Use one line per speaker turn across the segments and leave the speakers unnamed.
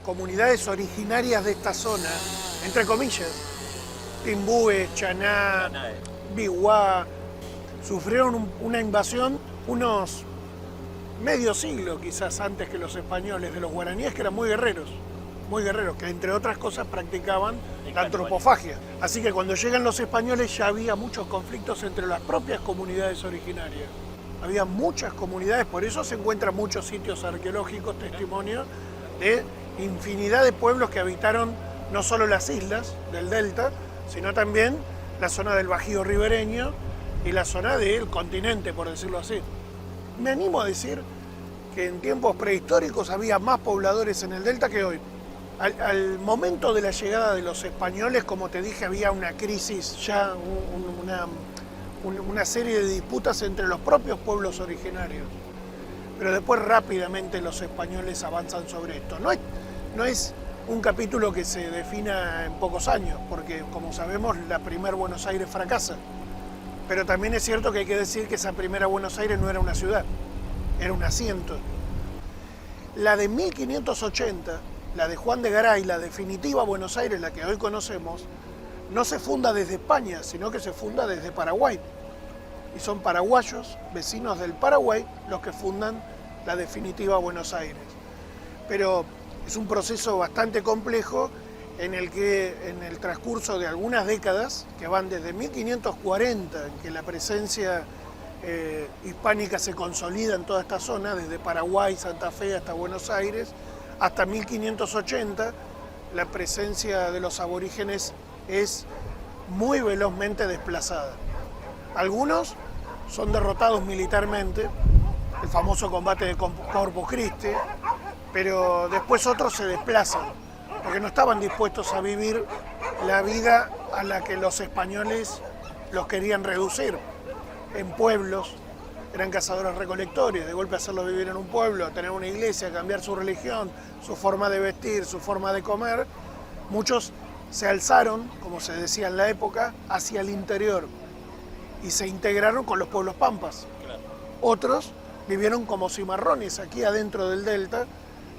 comunidades originarias de esta zona, entre comillas, Timbúes, Chaná, Biwa, sufrieron una invasión unos medio siglo quizás antes que los españoles, de los guaraníes, que eran muy guerreros, que entre otras cosas practicaban la antropofagia. Así que cuando llegan los españoles ya había muchos conflictos entre las propias comunidades originarias. Había muchas comunidades, por eso se encuentran muchos sitios arqueológicos, testimonios de infinidad de pueblos que habitaron no solo las islas del delta, sino también la zona del Bajío ribereño y la zona del continente, por decirlo así. Me animo a decir que en tiempos prehistóricos había más pobladores en el delta que hoy. Al momento de la llegada de los españoles, como te dije, había una crisis, ya una serie de disputas entre los propios pueblos originarios. Pero después rápidamente los españoles avanzan sobre esto. No es un capítulo que se defina en pocos años, porque como sabemos la primer Buenos Aires fracasa. Pero también es cierto que hay que decir que esa primera Buenos Aires no era una ciudad, era un asiento. La de 1580, la de Juan de Garay, la definitiva Buenos Aires, la que hoy conocemos, no se funda desde España, sino que se funda desde Paraguay. Y son paraguayos, vecinos del Paraguay, los que fundan la definitiva Buenos Aires. Pero es un proceso bastante complejo en el que en el transcurso de algunas décadas, que van desde 1540, en que la presencia hispánica se consolida en toda esta zona, desde Paraguay, Santa Fe hasta Buenos Aires, hasta 1580, la presencia de los aborígenes es muy velozmente desplazada. Algunos son derrotados militarmente, el famoso combate de Corpus Christi, pero después otros se desplazan, porque no estaban dispuestos a vivir la vida a la que los españoles los querían reducir. En pueblos, eran cazadores-recolectores, de golpe hacerlos vivir en un pueblo, tener una iglesia, cambiar su religión, su forma de vestir, su forma de comer. Muchos se alzaron, como se decía en la época, hacia el interior y se integraron con los pueblos pampas. Otros vivieron como cimarrones aquí adentro del delta,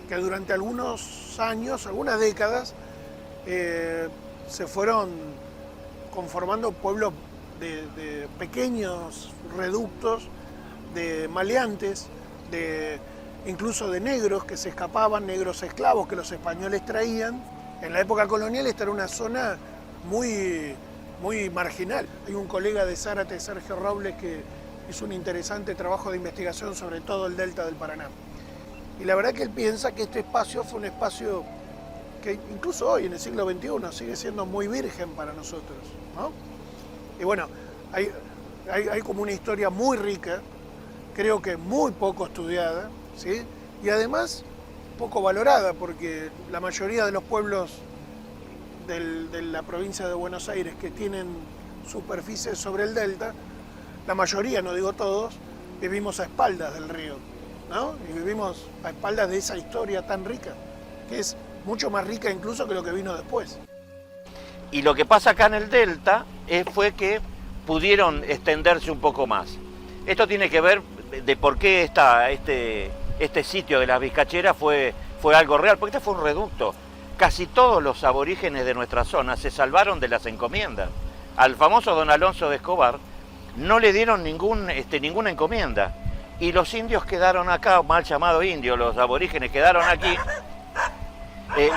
que durante algunos años, algunas décadas, se fueron conformando pueblos de pequeños reductos, de maleantes, incluso de negros que se escapaban, negros esclavos que los españoles traían. En la época colonial esta era una zona muy marginal. Hay un colega de Zárate, Sergio Robles, que hizo un interesante trabajo de investigación sobre todo el delta del Paraná. Y la verdad que él piensa que este espacio fue un espacio que incluso hoy, en el siglo XXI, sigue siendo muy virgen para nosotros, ¿no? Y bueno, hay como una historia muy rica, creo que muy poco estudiada, ¿sí? Y además poco valorada, porque la mayoría de los pueblos de la provincia de Buenos Aires que tienen superficie sobre el delta, la mayoría, no digo todos, vivimos a espaldas del río, ¿no? Y vivimos a espaldas de esa historia tan rica, que es mucho más rica incluso que lo que vino después.
Y lo que pasa acá en el delta fue que pudieron extenderse un poco más. Esto tiene que ver de por qué este sitio de las Vizcacheras fue algo real, porque este fue un reducto. Casi todos los aborígenes de nuestra zona se salvaron de las encomiendas. Al famoso don Alonso de Escobar no le dieron ninguna encomienda. Y los indios quedaron acá, mal llamado indios, los aborígenes quedaron aquí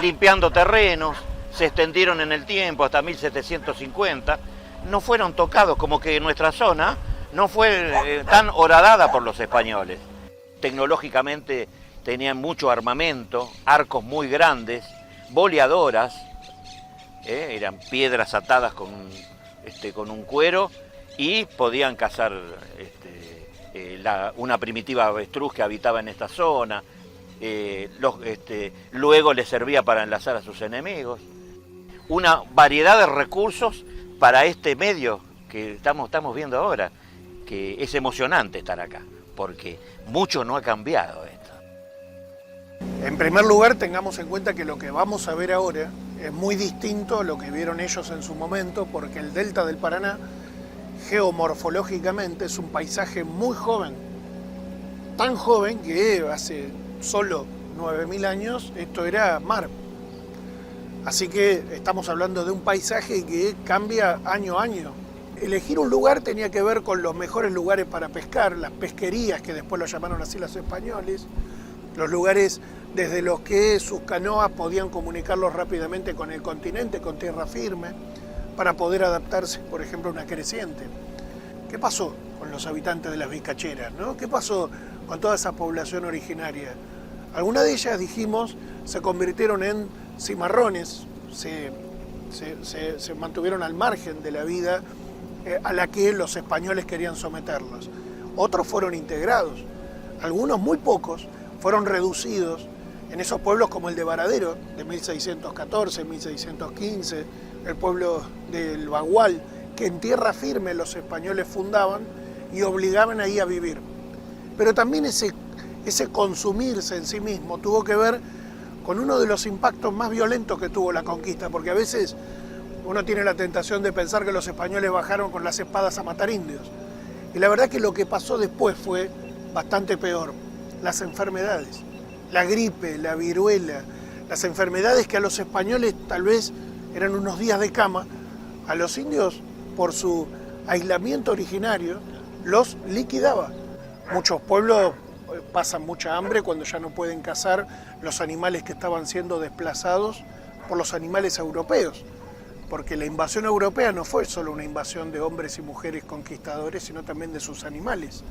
limpiando terrenos, se extendieron en el tiempo hasta 1750, no fueron tocados, como que nuestra zona no fue tan horadada por los españoles. Tecnológicamente tenían mucho armamento, arcos muy grandes, boleadoras, eran piedras atadas con un cuero y podían cazar una primitiva avestruz que habitaba en esta zona. Luego les servía para enlazar a sus enemigos. Una variedad de recursos para este medio que estamos viendo ahora, que es emocionante estar acá, porque mucho no ha cambiado esto.
En primer lugar, tengamos en cuenta que lo que vamos a ver ahora es muy distinto a lo que vieron ellos en su momento, porque el delta del Paraná, geomorfológicamente, es un paisaje muy joven. Tan joven que hace solo 9.000 años esto era mar. Así que estamos hablando de un paisaje que cambia año a año. Elegir un lugar tenía que ver con los mejores lugares para pescar, las pesquerías, que después lo llamaron así los españoles, los lugares desde los que sus canoas podían comunicarlos rápidamente con el continente, con tierra firme, para poder adaptarse, por ejemplo, a una creciente. ¿Qué pasó con los habitantes de las vizcacheras, ¿no? ¿Qué pasó con toda esa población originaria? Algunas de ellas, dijimos, se convirtieron en cimarrones, se mantuvieron al margen de la vida a la que los españoles querían someterlos. Otros fueron integrados, algunos, muy pocos, fueron reducidos en esos pueblos como el de Varadero, de 1614, 1615, el pueblo del Bagual, que en tierra firme los españoles fundaban y obligaban ahí a vivir. Pero también ese consumirse en sí mismo tuvo que ver con uno de los impactos más violentos que tuvo la conquista, porque a veces uno tiene la tentación de pensar que los españoles bajaron con las espadas a matar indios. Y la verdad que lo que pasó después fue bastante peor. Las enfermedades, la gripe, la viruela, las enfermedades que a los españoles tal vez eran unos días de cama, a los indios, por su aislamiento originario, los liquidaba. Muchos pueblos pasan mucha hambre cuando ya no pueden cazar los animales que estaban siendo desplazados por los animales europeos, porque la invasión europea no fue solo una invasión de hombres y mujeres conquistadores, sino también de sus animales.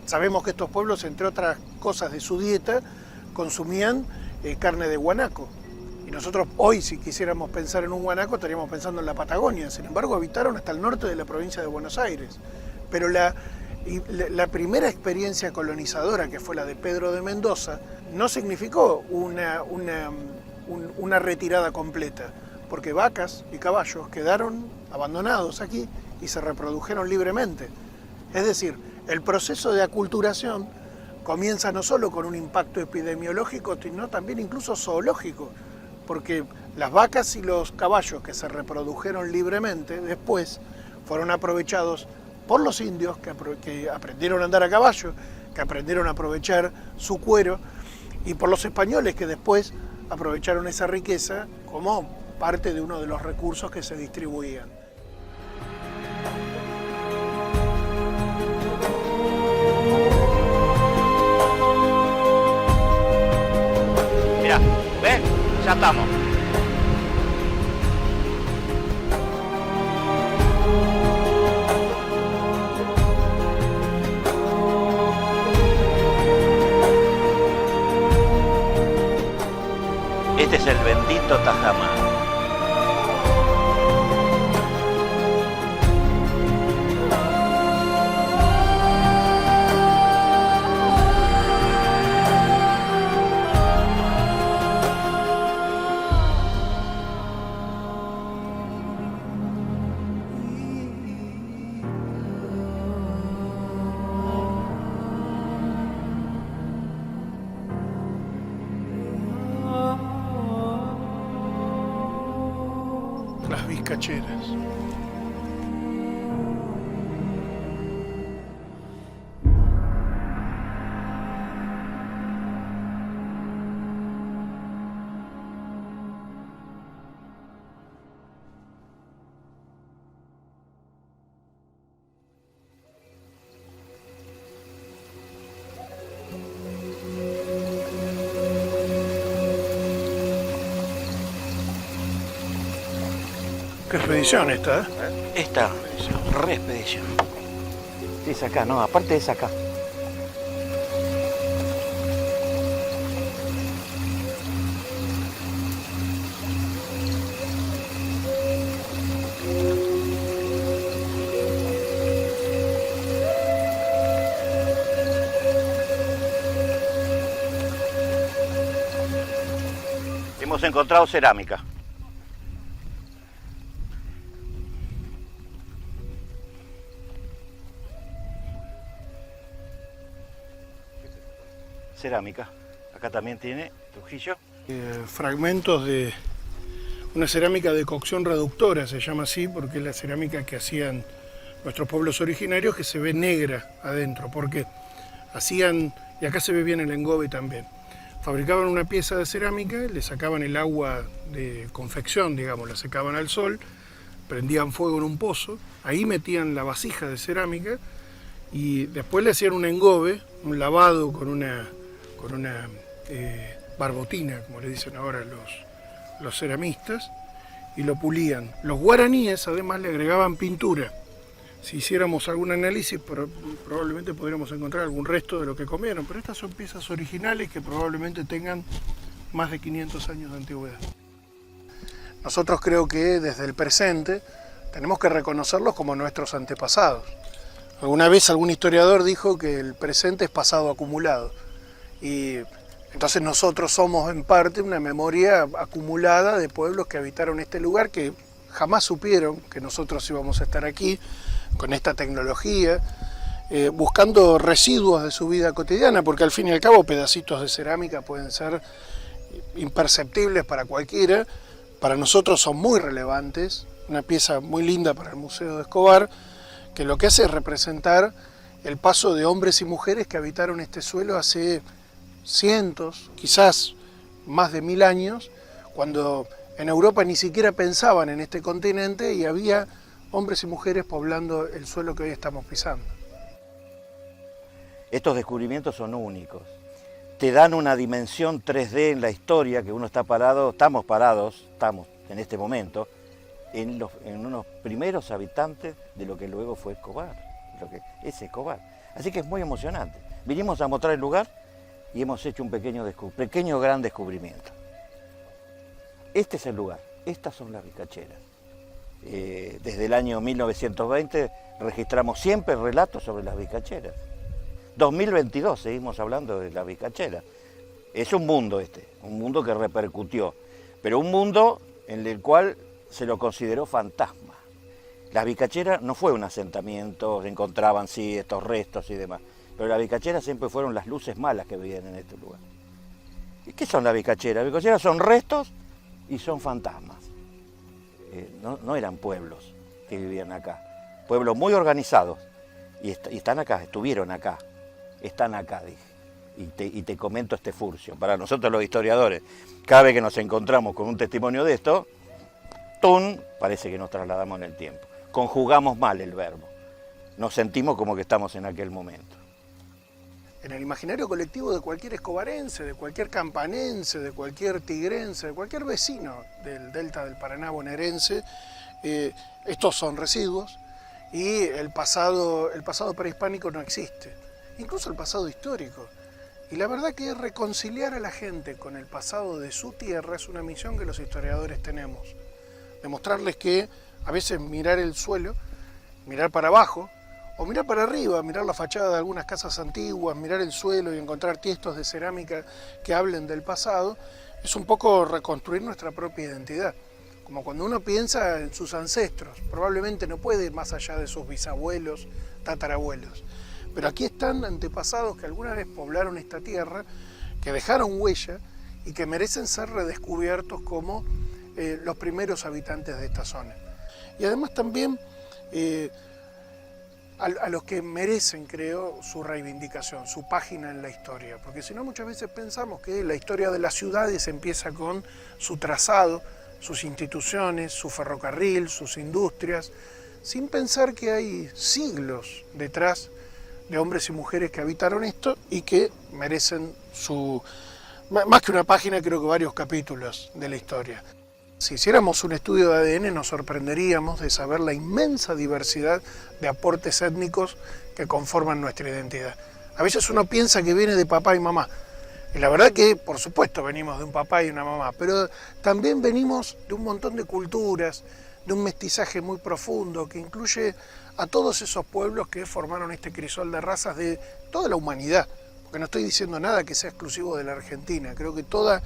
Sabemos que estos pueblos, entre otras cosas de su dieta, consumían carne de guanaco. Y nosotros hoy, si quisiéramos pensar en un guanaco, estaríamos pensando en la Patagonia. Sin embargo, habitaron hasta el norte de la provincia de Buenos Aires. Pero la primera experiencia colonizadora, que fue la de Pedro de Mendoza, no significó una retirada completa, porque vacas y caballos quedaron abandonados aquí y se reprodujeron libremente. Es decir, el proceso de aculturación comienza no solo con un impacto epidemiológico, sino también incluso zoológico, porque las vacas y los caballos que se reprodujeron libremente después fueron aprovechados por los indios que aprendieron a andar a caballo, que aprendieron a aprovechar su cuero, y por los españoles que después aprovecharon esa riqueza como parte de uno de los recursos que se distribuían.
Mirá, ¿ves? Ya estamos. Este es el bendito tajamar.
Las vizcacheras. Qué expedición esta, ¿eh?
Esta, re expedición. Es acá, no, aparte es acá. Hemos encontrado cerámica. Cerámica. Acá también tiene Trujillo.
Fragmentos de una cerámica de cocción reductora, se llama así, porque es la cerámica que hacían nuestros pueblos originarios, que se ve negra adentro, porque hacían, y acá se ve bien el engobe también, fabricaban una pieza de cerámica, le sacaban el agua de confección, digamos, la secaban al sol, prendían fuego en un pozo, ahí metían la vasija de cerámica y después le hacían un engobe, un lavado con una barbotina, como le dicen ahora los ceramistas, y lo pulían. Los guaraníes además le agregaban pintura. Si hiciéramos algún análisis, probablemente podríamos encontrar algún resto de lo que comieron, pero estas son piezas originales que probablemente tengan más de 500 años de antigüedad. Nosotros creo que desde el presente tenemos que reconocerlos como nuestros antepasados. Alguna vez algún historiador dijo que el presente es pasado acumulado, y entonces nosotros somos en parte una memoria acumulada de pueblos que habitaron este lugar, que jamás supieron que nosotros íbamos a estar aquí con esta tecnología, buscando residuos de su vida cotidiana, porque al fin y al cabo pedacitos de cerámica pueden ser imperceptibles para cualquiera, para nosotros son muy relevantes, una pieza muy linda para el Museo de Escobar, que lo que hace es representar el paso de hombres y mujeres que habitaron este suelo hace cientos, quizás más de 1000 años, cuando en Europa ni siquiera pensaban en este continente y había hombres y mujeres poblando el suelo que hoy estamos pisando.
Estos descubrimientos son únicos. Te dan una dimensión 3D en la historia, que uno está parado, estamos en este momento, en unos primeros habitantes de lo que luego fue Escobar, lo que es Escobar. Así que es muy emocionante. Vinimos a mostrar el lugar y hemos hecho un pequeño gran descubrimiento. Este es el lugar, estas son las vizcacheras. Desde el año 1920 registramos siempre relatos sobre las vizcacheras. 2022 seguimos hablando de las vizcacheras. Es un mundo un mundo que repercutió, pero un mundo en el cual se lo consideró fantasma. Las vizcacheras no fue un asentamiento, se encontraban sí estos restos y demás, pero las vizcacheras siempre fueron las luces malas que vivían en este lugar. ¿Y qué son las vizcacheras? Las vizcacheras son restos y son fantasmas. No eran pueblos que vivían acá, pueblos muy organizados, y están acá, estuvieron acá, están acá, dije, y te comento este furcio. Para nosotros los historiadores, cada vez que nos encontramos con un testimonio de esto, ¡tum!, parece que nos trasladamos en el tiempo, conjugamos mal el verbo, nos sentimos como que estamos en aquel momento.
En el imaginario colectivo de cualquier escobarense, de cualquier campanense, de cualquier tigrense, de cualquier vecino del delta del Paraná bonaerense, estos son residuos y el pasado prehispánico no existe, incluso el pasado histórico. Y la verdad que reconciliar a la gente con el pasado de su tierra es una misión que los historiadores tenemos. Demostrarles que a veces mirar el suelo, mirar para abajo, o mirar para arriba, mirar la fachada de algunas casas antiguas, mirar el suelo y encontrar tiestos de cerámica que hablen del pasado, es un poco reconstruir nuestra propia identidad. Como cuando uno piensa en sus ancestros, probablemente no puede ir más allá de sus bisabuelos, tatarabuelos. Pero aquí están antepasados que alguna vez poblaron esta tierra, que dejaron huella y que merecen ser redescubiertos como los primeros habitantes de esta zona. Y además también a los que merecen, creo, su reivindicación, su página en la historia, porque si no muchas veces pensamos que la historia de las ciudades empieza con su trazado, sus instituciones, su ferrocarril, sus industrias, sin pensar que hay siglos detrás de hombres y mujeres que habitaron esto y que merecen más que una página, creo que varios capítulos de la historia. Si hiciéramos un estudio de ADN nos sorprenderíamos de saber la inmensa diversidad de aportes étnicos que conforman nuestra identidad. A veces uno piensa que viene de papá y mamá, y la verdad que por supuesto venimos de un papá y una mamá, pero también venimos de un montón de culturas, de un mestizaje muy profundo que incluye a todos esos pueblos que formaron este crisol de razas de toda la humanidad, porque no estoy diciendo nada que sea exclusivo de la Argentina, creo que toda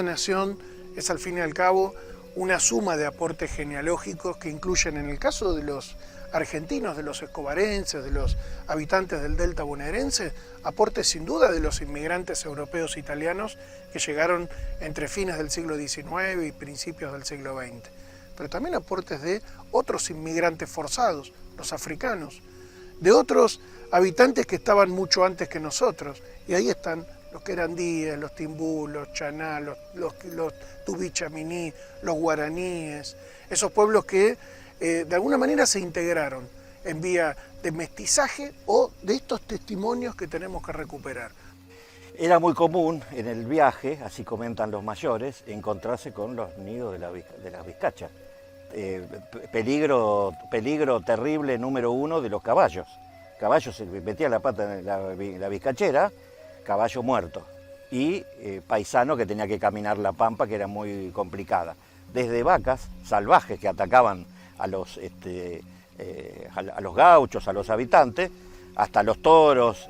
nación es al fin y al cabo una suma de aportes genealógicos que incluyen, en el caso de los argentinos, de los escobarenses, de los habitantes del delta bonaerense, aportes sin duda de los inmigrantes europeos italianos que llegaron entre fines del siglo XIX y principios del siglo XX, pero también aportes de otros inmigrantes forzados, los africanos, de otros habitantes que estaban mucho antes que nosotros, y ahí están los querandíes, los timbú, los chaná, los tubí-chaminí, los guaraníes, esos pueblos que de alguna manera se integraron en vía de mestizaje o de estos testimonios que tenemos que recuperar.
Era muy común en el viaje, así comentan los mayores, encontrarse con los nidos de las vizcachas. Peligro terrible número uno de los caballos. Caballo se metía la pata en la vizcachera, caballo muerto. Y paisano que tenía que caminar la pampa, que era muy complicada. Desde vacas salvajes que atacaban a los gauchos, a los habitantes, hasta los toros,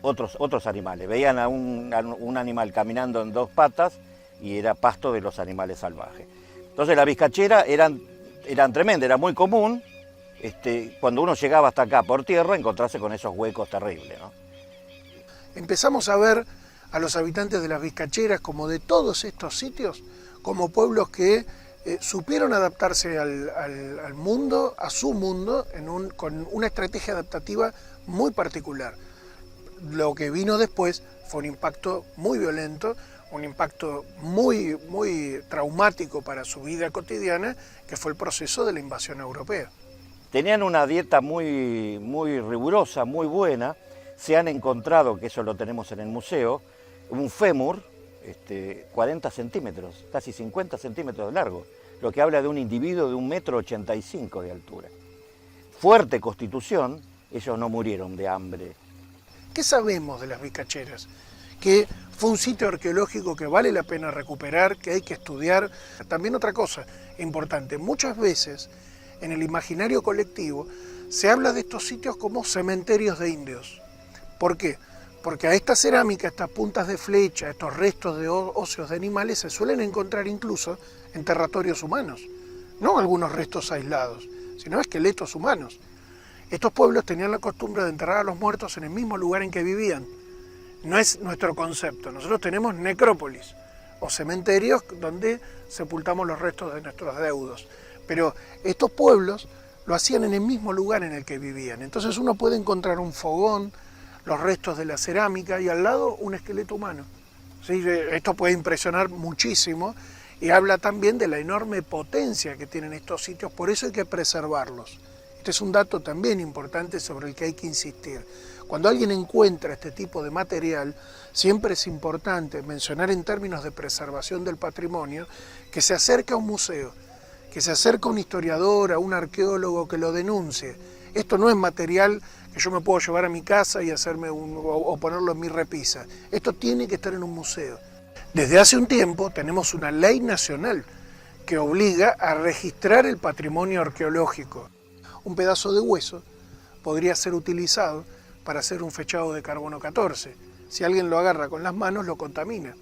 otros animales. Veían a un animal caminando en dos patas y era pasto de los animales salvajes. Entonces la vizcachera eran tremendas, era muy común, cuando uno llegaba hasta acá por tierra, encontrarse con esos huecos terribles, ¿no?
Empezamos a ver a los habitantes de las vizcacheras, como de todos estos sitios, como pueblos que supieron adaptarse al mundo, a su mundo, con una estrategia adaptativa muy particular. Lo que vino después fue un impacto muy violento, un impacto muy traumático para su vida cotidiana, que fue el proceso de la invasión europea.
Tenían una dieta muy rigurosa, muy buena. Se han encontrado, que eso lo tenemos en el museo, un fémur, 40 centímetros, casi 50 centímetros de largo, lo que habla de un individuo de 1,85 m de altura. Fuerte constitución, ellos no murieron de hambre.
¿Qué sabemos de las vizcacheras? Que fue un sitio arqueológico que vale la pena recuperar, que hay que estudiar. También otra cosa importante, muchas veces en el imaginario colectivo se habla de estos sitios como cementerios de indios. ¿Por qué? Porque a esta cerámica, estas puntas de flecha, estos restos de óseos de animales se suelen encontrar incluso en territorios humanos. No algunos restos aislados, sino esqueletos humanos. Estos pueblos tenían la costumbre de enterrar a los muertos en el mismo lugar en que vivían. No es nuestro concepto. Nosotros tenemos necrópolis o cementerios donde sepultamos los restos de nuestros deudos. Pero estos pueblos lo hacían en el mismo lugar en el que vivían. Entonces uno puede encontrar un fogón, los restos de la cerámica y al lado un esqueleto humano. ¿Sí? Esto puede impresionar muchísimo y habla también de la enorme potencia que tienen estos sitios, por eso hay que preservarlos. Este es un dato también importante sobre el que hay que insistir. Cuando alguien encuentra este tipo de material, siempre es importante mencionar en términos de preservación del patrimonio que se acerque a un museo, que se acerque a un historiador, a un arqueólogo que lo denuncie. Esto no es material que yo me puedo llevar a mi casa y hacerme o ponerlo en mi repisa. Esto tiene que estar en un museo. Desde hace un tiempo tenemos una ley nacional que obliga a registrar el patrimonio arqueológico. Un pedazo de hueso podría ser utilizado para hacer un fechado de carbono 14. Si alguien lo agarra con las manos, lo contamina.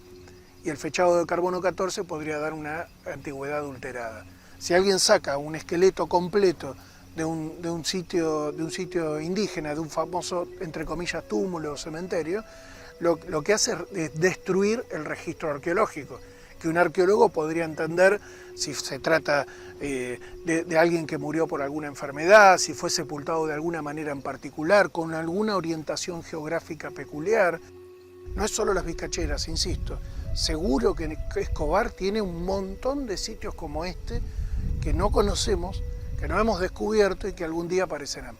Y el fechado de carbono 14 podría dar una antigüedad adulterada. Si alguien saca un esqueleto completo de un sitio indígena, de un famoso, entre comillas, túmulo o cementerio, lo que hace es destruir el registro arqueológico, que un arqueólogo podría entender si se trata de alguien que murió por alguna enfermedad, si fue sepultado de alguna manera en particular, con alguna orientación geográfica peculiar. No es solo las vizcacheras, insisto. Seguro que Escobar tiene un montón de sitios como este que no conocemos, que no hemos descubierto y que algún día aparecerán.